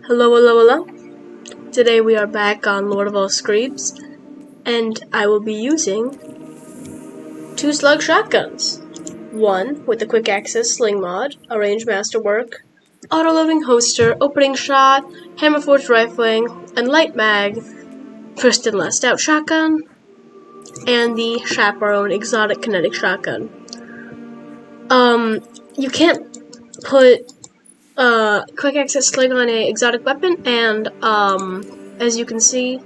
Hello, hello, hello. Today we are back on Lord of all Screeps, and I will be using 2 slug shotguns. One with the quick access sling mod, a range masterwork, auto-loading holster, opening shot, hammerforged rifling, and light mag, first and last out shotgun, and the chaperone exotic kinetic shotgun. You can't put quick access sling on a exotic weapon, and as you can see,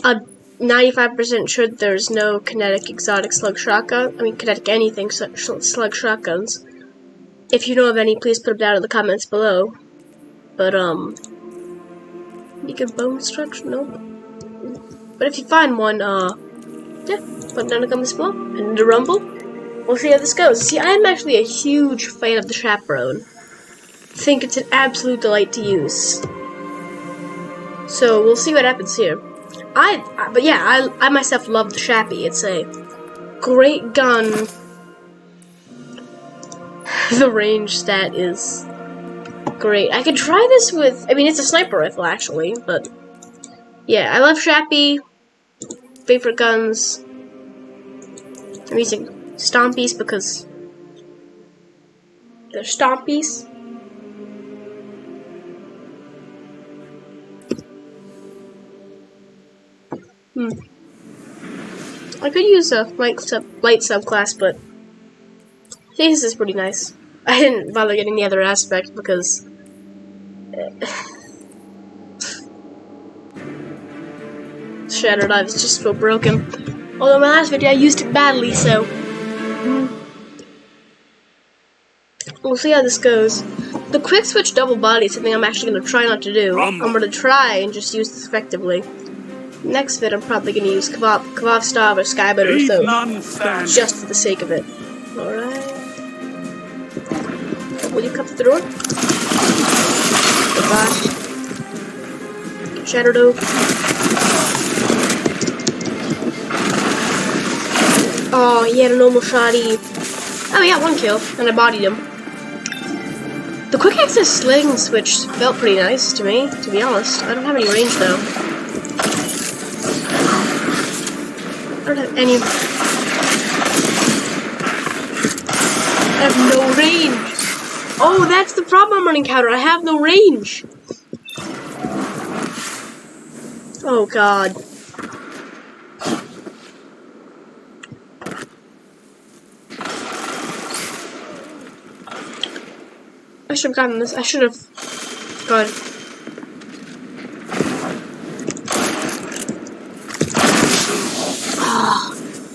95% sure that there's no kinetic exotic slug shotgun. I mean, kinetic anything slug shotguns. If you know of any, please put them down in the comments below. But you can bone structure, nope. But if you find one, yeah, put them down in the comments below. And in the rumble, we'll see how this goes. See, I'm actually a huge fan of the chaperone. I think it's an absolute delight to use. So we'll see what happens here. But yeah, I myself love the Chappy. It's a great gun. The range stat is great. I could try this with, I mean, it's a sniper rifle actually, but yeah, I love Chappy. Favorite guns. I'm using Stompies because they're Stompies. I could use a light subclass, but I think this is pretty nice. I didn't bother getting the other aspect because Shattered Eye is just so broken. Although my last video I used it badly, so we'll see how this goes. The quick switch double body is something I'm actually going to try not to do. I'm going to try and just use this effectively. Next vid, I'm probably going to use Kebab Stav or Skybit or so, just for the sake of it. Alright. Will you come through the door? Goodbye. Get shattered over. Oh, he had a normal shotty. Oh, yeah, 1 kill, and I bodied him. The quick access sling switch felt pretty nice to me, to be honest. I don't have any range though. I don't have any. I have no range. Oh, that's the problem I'm running counter. I have no range. Oh god. I should have gotten this. I should have gone.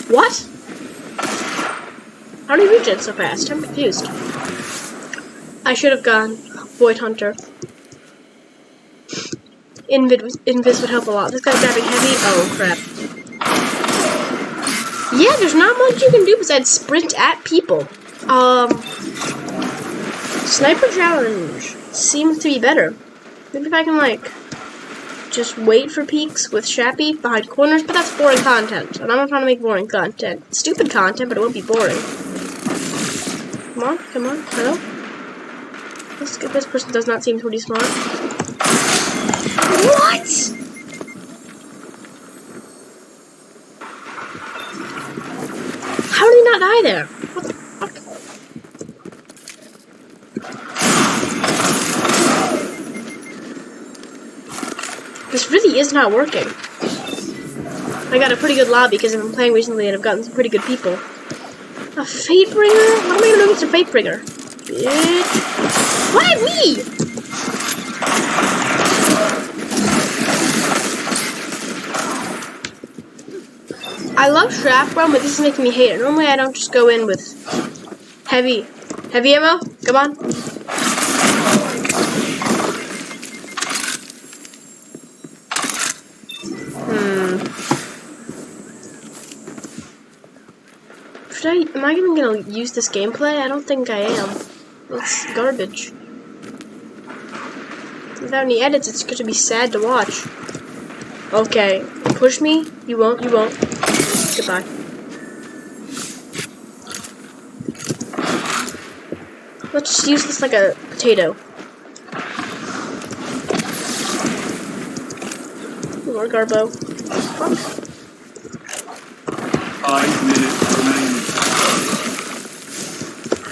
What? How do you reach it so fast? I'm confused. I should have gone Void Hunter. Invis would help a lot. This guy's grabbing heavy. Oh crap. Yeah, there's not much you can do besides sprint at people. Sniper challenge seems to be better. Maybe if I can like just wait for peeks with Chappy behind corners, but that's boring content. And I'm not trying to make boring content. Stupid content, but it won't be boring. Come on, come on, hello? This person does not seem pretty smart. What? How did he not die there? What the fuck? This really is not working. I got a pretty good lobby because I've been playing recently and I've gotten some pretty good people. A Fatebringer? What am I gonna do against a Fatebringer? Bitch. Why me? I love Chaperone, but this is making me hate it. Normally I don't just go in with heavy ammo. Come on. Am I even gonna use this gameplay? I don't think I am. It's garbage. Without any edits, it's going to be sad to watch. Okay, push me. You won't. You won't. Goodbye. Let's just use this like a potato. More Garbo. Fuck. 5 minutes remaining.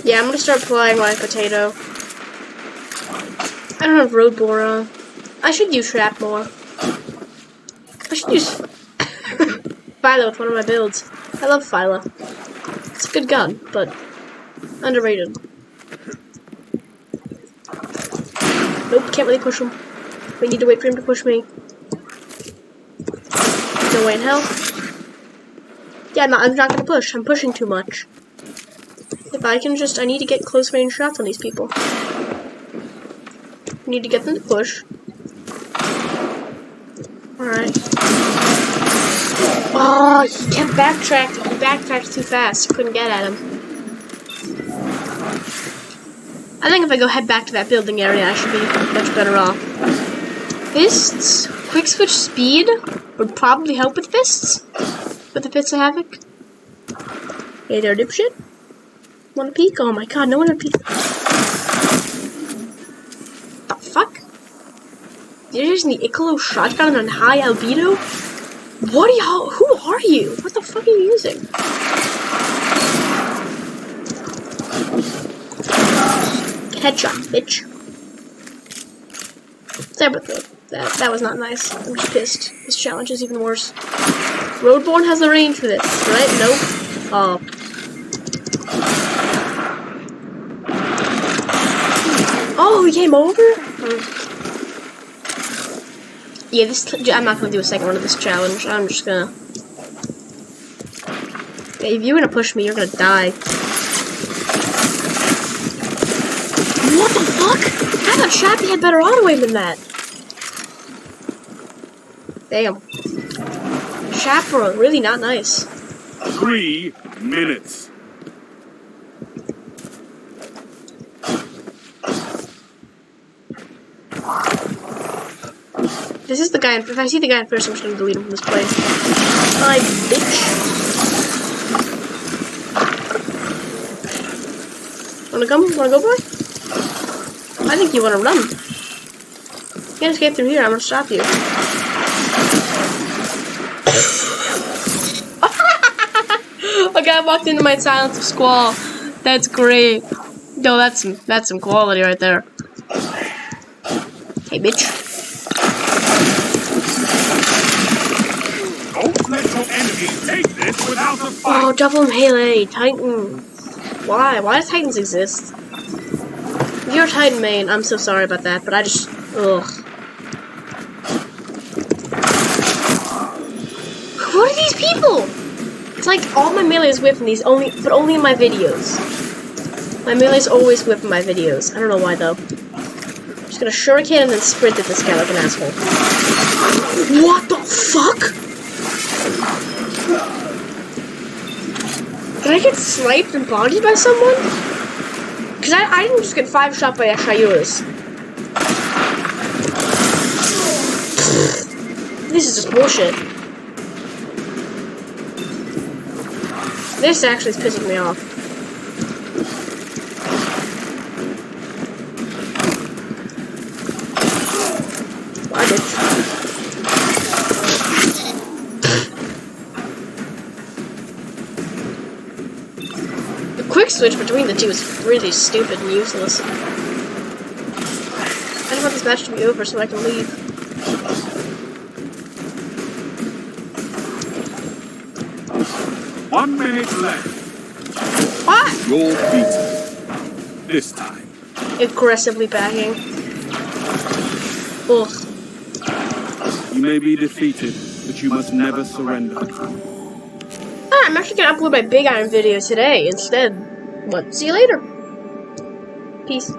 Yeah, I'm gonna start flying my potato. I don't have road boron. I should use trap more. I should use Philo with one of my builds. I love Philo. It's a good gun, but underrated. Nope, can't really push him. We need to wait for him to push me. No way in hell. Yeah, I'm not gonna push. I'm pushing too much. If I can just, I need to get close range shots on these people. I need to get them to push. Alright. Oh, he kept backtracking. He backtracked too fast. I couldn't get at him. I think if I go head back to that building area, I should be much better off. Fists? Quick switch speed would probably help with fists. With the Fits of Havoc. Hey there, dipshit. Wanna peek? Oh my god, no one would peek. The fuck? You're using the Icolo shotgun on high albedo? What are y'all? Who are you? What the fuck are you using? Headshot, bitch. That was not nice. I'm just pissed. This challenge is even worse. Roadborne has the range for this, right? Nope. Oh. Oh, he came over? Yeah, I'm not gonna do a second one of this challenge. I'm just gonna... Yeah, if you're gonna push me, you're gonna die. What the fuck? I thought Shappy had better auto aim than that. Damn. Chaperone, really not nice. 3 minutes. This is the guy. If I see the guy in first, I'm just gonna delete him from this place. Bye, bitch. Wanna come? Wanna go, boy? I think you wanna run. You can't escape through here. I'm gonna stop you. A guy walked into my silence of squall. That's great. No, that's some quality right there. Hey, bitch. Don't let your enemies take this without a fight. Oh, double melee, Titan. Why? Why does Titans exist? If you're a Titan main, I'm so sorry about that, but I just, ugh. What are these people? It's like all my melee is whipping these but only in my videos. My melee's always whipping my videos. I don't know why though. I'm just gonna shuriken and then sprint at this guy like an asshole. What the fuck? Did I get sniped and bodied by someone? Cause I didn't just get 5 shot by Shayura's. This is just bullshit. This actually is pissing me off. Why, bitch? The quick switch between the two is really stupid and useless. I just want this match to be over so I can leave. One minute left. What? You're beaten. This time. Aggressively backing. Ugh. You may be defeated, but you must never surrender. Ah, I'm actually gonna upload my Big Iron video today instead. What? See you later. Peace.